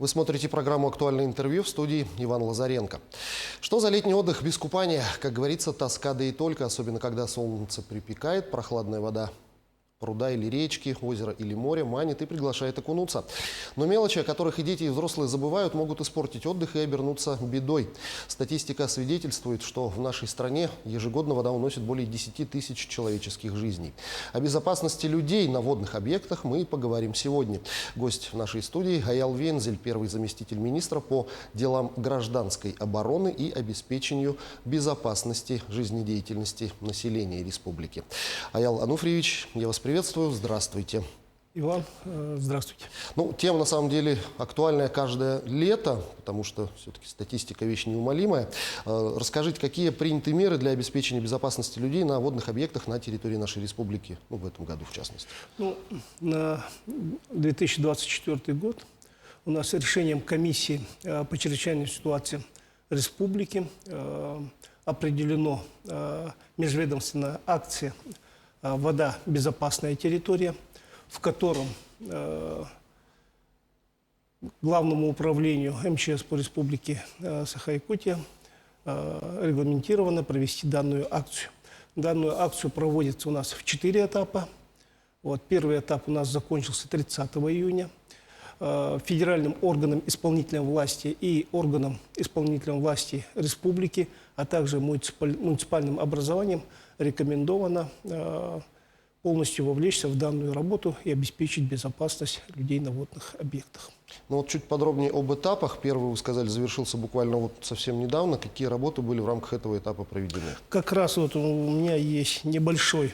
Вы смотрите программу «Актуальное интервью», в студии Иван Лазаренко. Что за летний отдых без купания? Как говорится, тоска да и только, особенно когда солнце припекает, прохладная вода пруда или речки, озера или моря манит и приглашает окунуться. Но мелочи, о которых и дети, и взрослые забывают, могут испортить отдых и обернуться бедой. Статистика свидетельствует, что в нашей стране ежегодно вода уносит более 10 тысяч человеческих жизней. О безопасности людей на водных объектах мы поговорим сегодня. Гость в нашей студии Аял Вензель, первый заместитель министра по делам гражданской обороны и обеспечению безопасности жизнедеятельности населения республики. Аял Ануфриевич, я вас приветствую. Здравствуйте. Иван, здравствуйте. Ну, тема на самом деле актуальная каждое лето, потому что все-таки статистика вещь неумолимая. Расскажите, какие приняты меры для обеспечения безопасности людей на водных объектах на территории нашей республики, ну, в этом году в частности? Ну, на 2024 год у нас решением комиссии по чрезвычайной ситуации республики определено межведомственная акция «Вода. Безопасная территория», в котором Главному управлению МЧС по республике Саха-Якутия регламентировано провести данную акцию. Данную акцию проводится у нас в 4 этапа. Вот, первый этап у нас закончился 30 июня. Федеральным органам исполнительной власти и органам исполнительной власти республики, а также муниципальным образованиям рекомендовано полностью вовлечься в данную работу и обеспечить безопасность людей на водных объектах. Ну вот чуть подробнее об этапах. Первый, вы сказали, завершился буквально вот совсем недавно. Какие работы были в рамках этого этапа проведены? Как раз вот у меня есть небольшой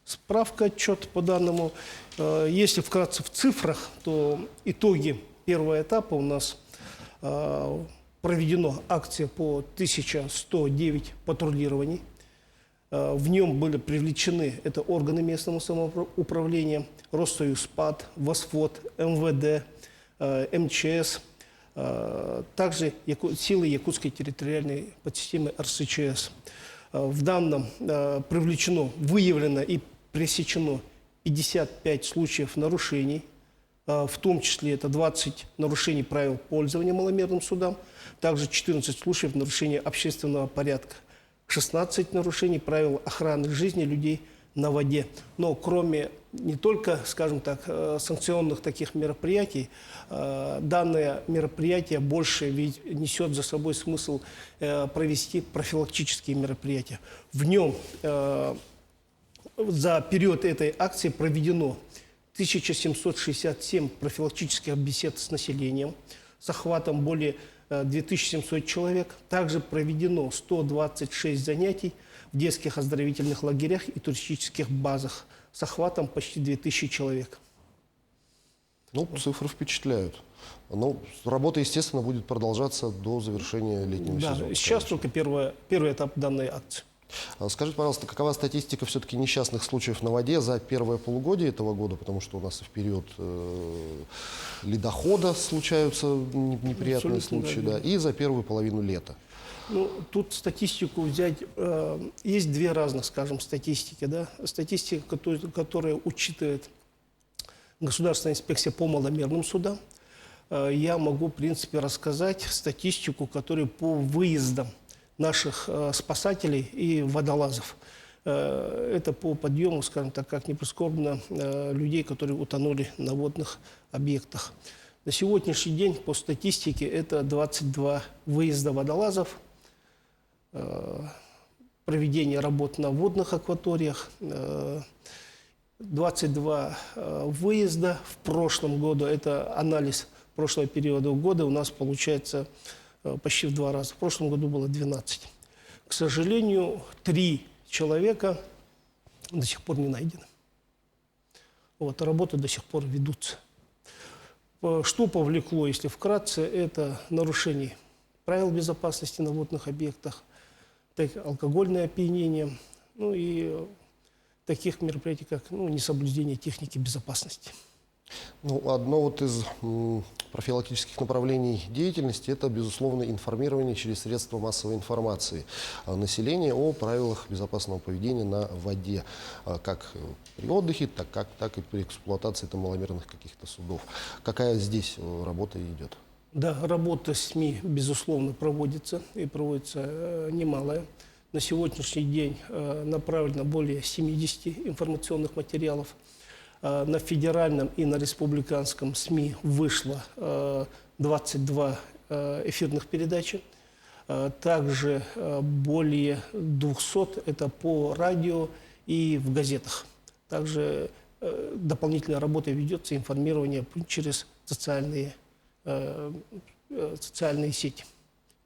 справка, отчет по данному. Если вкратце в цифрах, то итоги первого этапа у нас проведено акция по 1109 патрулирований. В нем были привлечены это органы местного самоуправления, Россоюзпад, ВОСВОД, МВД, МЧС, также силы Якутской территориальной подсистемы РСЧС. В данном привлечено, выявлено и пресечено 55 случаев нарушений, в том числе это 20 нарушений правил пользования маломерным судам, также 14 случаев нарушения общественного порядка, 16 нарушений правил охраны жизни людей на воде. Но кроме не только, скажем так, санкционных таких мероприятий, данное мероприятие больше ведь несет за собой смысл провести профилактические мероприятия. В нем за период этой акции проведено 1767 профилактических бесед с населением с охватом более 2700 человек. Также проведено 126 занятий в детских оздоровительных лагерях и туристических базах с охватом почти 2000 человек. Ну, цифры впечатляют. Но работа, естественно, будет продолжаться до завершения летнего сезона. Сейчас только первый этап данной акции. Скажите, пожалуйста, какова статистика все-таки несчастных случаев на воде за первое полугодие этого года, потому что у нас и в период ледохода случаются неприятные случаи, да, и за первую половину лета? Ну, тут статистику взять, есть две разных, скажем, статистики, да. Статистика, которая учитывает Государственная инспекция по маломерным судам. Я могу, в принципе, рассказать статистику, которая по выездам наших спасателей и водолазов. Это по подъему, скажем так, как ни прискорбно, людей, которые утонули на водных объектах. На сегодняшний день по статистике это 22 выезда водолазов, проведение работ на водных акваториях, 22 выезда в прошлом году, это анализ прошлого периода года, у нас получается почти в 2 раза. В прошлом году было 12. К сожалению, 3 человека до сих пор не найдены. Вот, работы до сих пор ведутся. Что повлекло, если вкратце, это нарушение правил безопасности на водных объектах, алкогольное опьянение, ну и таких мероприятий, как несоблюдение техники безопасности. Ну, одно вот из профилактических направлений деятельности – это, безусловно, информирование через средства массовой информации населения о правилах безопасного поведения на воде, как при отдыхе, так и при эксплуатации там маломерных каких-то судов. Какая здесь работа идет? Да, работа с СМИ, безусловно, проводится, и проводится немалая. На сегодняшний день направлено более 70 информационных материалов. На федеральном и на республиканском СМИ вышло 22 эфирных передачи. Также более 200 это по радио и в газетах. Также дополнительная работа ведется, информирование через социальные сети.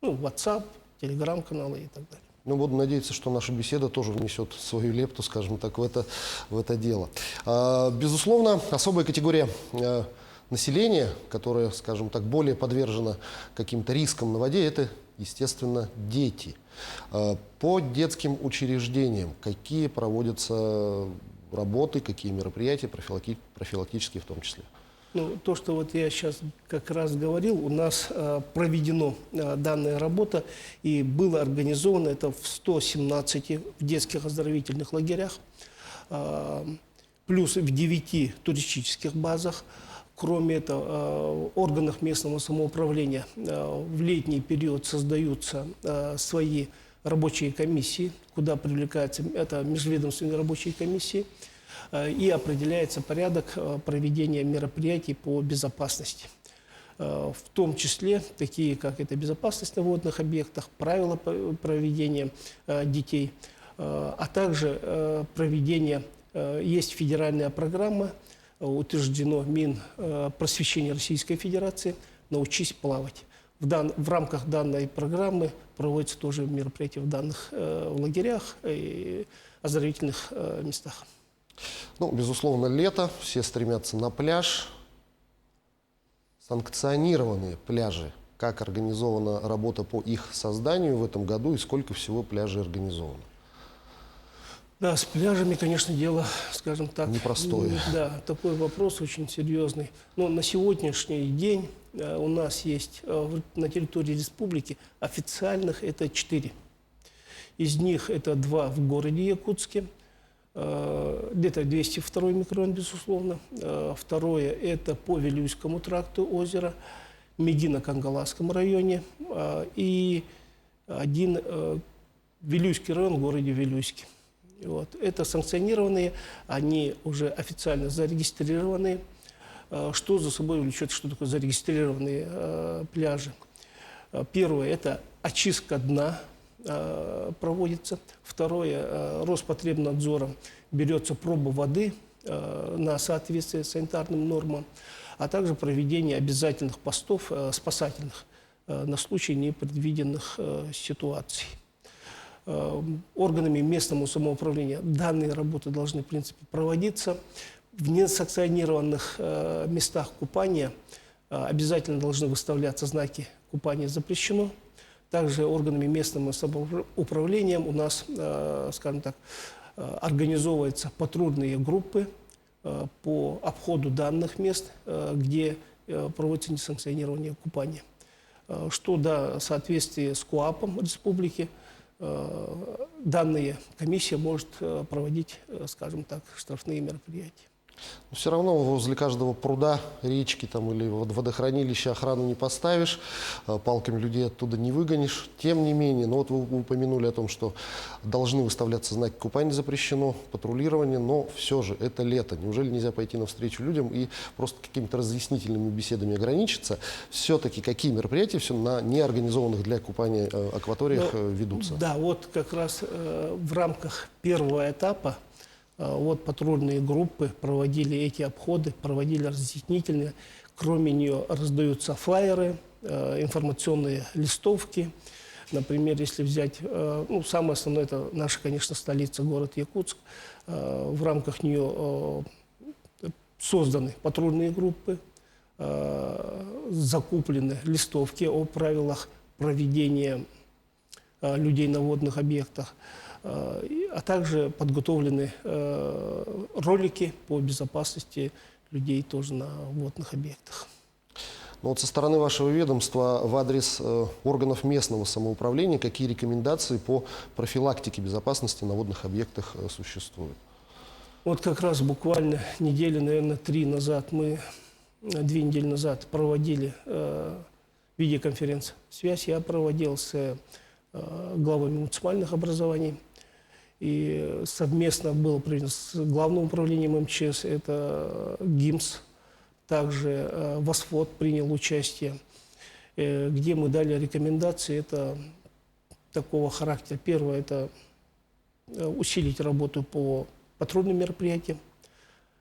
Ну, WhatsApp, Telegram-каналы и так далее. Ну, буду надеяться, что наша беседа тоже внесет свою лепту, скажем так, в это дело. Безусловно, особая категория населения, которая, скажем так, более подвержена каким-то рискам на воде, это, естественно, дети. По детским учреждениям какие проводятся работы, какие мероприятия, профилактические в том числе? Ну, то, что вот я сейчас как раз говорил, у нас проведена данная работа и было организовано это в 117 в детских оздоровительных лагерях, плюс в 9 туристических базах. Кроме этого, в органах местного самоуправления в летний период создаются свои рабочие комиссии, куда привлекаются это межведомственные рабочие комиссии, и определяется порядок проведения мероприятий по безопасности. В том числе такие, как это безопасность на водных объектах, правила проведения детей, а также проведение, есть федеральная программа, утверждено Минпросвещения Российской Федерации «Научись плавать». В рамках данной программы проводятся тоже мероприятия в данных лагерях и оздоровительных местах. Ну, безусловно, лето, все стремятся на пляж. Санкционированные пляжи. Как организована работа по их созданию в этом году и сколько всего пляжей организовано? Да, с пляжами, конечно, дело, скажем так... Непростое. Да, такой вопрос очень серьезный. Но на сегодняшний день у нас есть на территории республики официальных это 4. Из них это 2 в городе Якутске. Где-то 202 микрорайон, безусловно. Второе – это по Вилюйскому тракту озера, Медино-Кангаласском районе. И один Вилюйский район в городе Вилюйске. Вот. Это санкционированные, они уже официально зарегистрированные. Что за собой влечет, что такое зарегистрированные пляжи? Первое – это очистка дна. Проводится. Второе, Роспотребнадзором берется проба воды на соответствие санитарным нормам, а также проведение обязательных постов спасательных на случай непредвиденных ситуаций. Органами местного самоуправления данные работы должны, в принципе, проводиться. В несанкционированных местах купания обязательно должны выставляться знаки «Купание запрещено». Также органами местного самоуправления у нас, скажем так, организовываются патрульные группы по обходу данных мест, где проводится несанкционированное купание. Что до соответствия с КоАПом республики, данная комиссия может проводить, скажем так, штрафные мероприятия. Но все равно возле каждого пруда, речки там, или водохранилища охрану не поставишь, палками людей оттуда не выгонишь. Тем не менее, ну вот вы упомянули о том, что должны выставляться знаки «Купание запрещено», патрулирование, но все же это лето. Неужели нельзя пойти навстречу людям и просто какими-то разъяснительными беседами ограничиться? Все-таки какие мероприятия все на неорганизованных для купания акваториях ведутся? Да, вот как раз в рамках первого этапа вот патрульные группы проводили эти обходы, проводили разъяснительные. Кроме нее раздаются флаеры, информационные листовки. Например, если взять, ну, самое основное, это наша, конечно, столица, город Якутск. В рамках нее созданы патрульные группы, закуплены листовки о правилах проведения людей на водных объектах, а также подготовлены ролики по безопасности людей тоже на водных объектах. Но вот со стороны вашего ведомства в адрес органов местного самоуправления какие рекомендации по профилактике безопасности на водных объектах существуют? Вот как раз буквально недели, наверное, 2 недели назад проводили видеоконференц-связь. Я проводил с главами муниципальных образований. И совместно было принято с Главным управлением МЧС, это ГИМС, также ВОСВОД принял участие, где мы дали рекомендации. Это такого характера. Первое – это усилить работу по патрульным мероприятиям.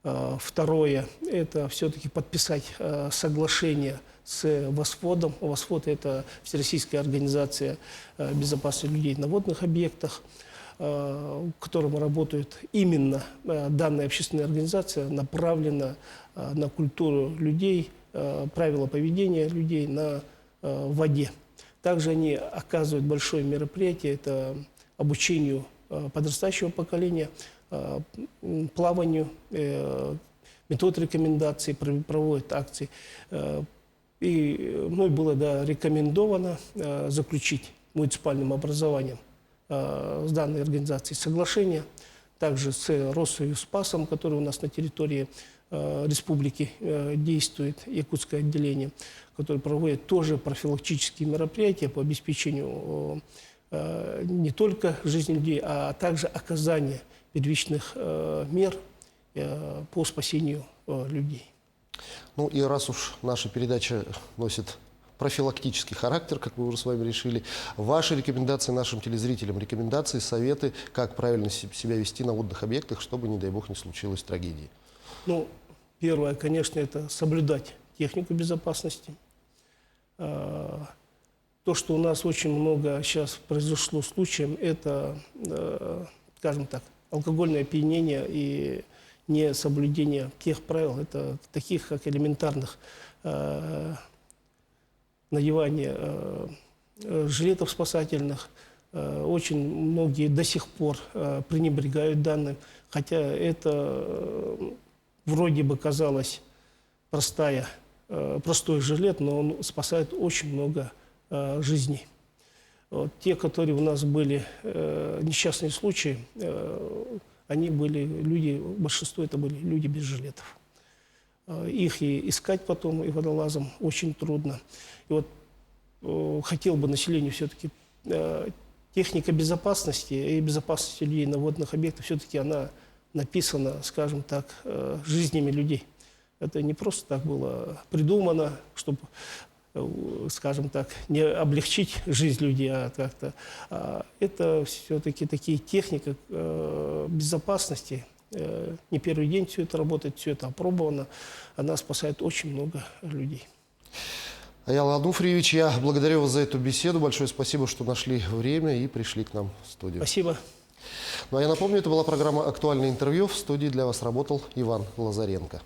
Второе – это все-таки подписать соглашение с ВОСВОДом. ВОСВОД – это Всероссийская организация безопасности людей на водных объектах, в котором работает именно данная общественная организация, направлена на культуру людей, правила поведения людей на воде. Также они оказывают большое мероприятие, это обучению подрастающего поколения, плаванию, метод рекомендаций, проводят акции. И мной было рекомендовано заключить муниципальным образованием с данной организацией соглашение, также с Россоюзпасом, который у нас на территории республики действует, якутское отделение, которое проводит тоже профилактические мероприятия по обеспечению не только жизни людей, а также оказания первичных мер по спасению людей. Ну и раз уж наша передача носит профилактический характер, как мы уже с вами решили, ваши рекомендации нашим телезрителям, рекомендации, советы, как правильно себя вести на водных объектах, чтобы, не дай бог, не случилось трагедии? Ну, первое, конечно, это соблюдать технику безопасности. То, что у нас очень много сейчас произошло случаев, это, скажем так, алкогольное опьянение и несоблюдение тех правил, это таких как элементарных надевание жилетов спасательных. Очень многие до сих пор пренебрегают данным, хотя это вроде бы казалось простой жилет, но он спасает очень много жизней. Вот. Те, которые у нас были несчастные случаи, они были люди, большинство это были люди без жилетов. Их и искать потом, и водолазам очень трудно. И вот хотел бы населению все-таки техника безопасности и безопасности людей на водных объектах, все-таки она написана, скажем так, жизнями людей. Это не просто так было придумано, чтобы, скажем так, не облегчить жизнь людей, а как-то. Это все-таки такие техники безопасности. Не первый день все это работает, все это опробовано. Она спасает очень много людей. Аял Ануфриевич, я благодарю вас за эту беседу. Большое спасибо, что нашли время и пришли к нам в студию. Спасибо. Ну а я напомню, это была программа «Актуальное интервью». В студии для вас работал Иван Лазаренко.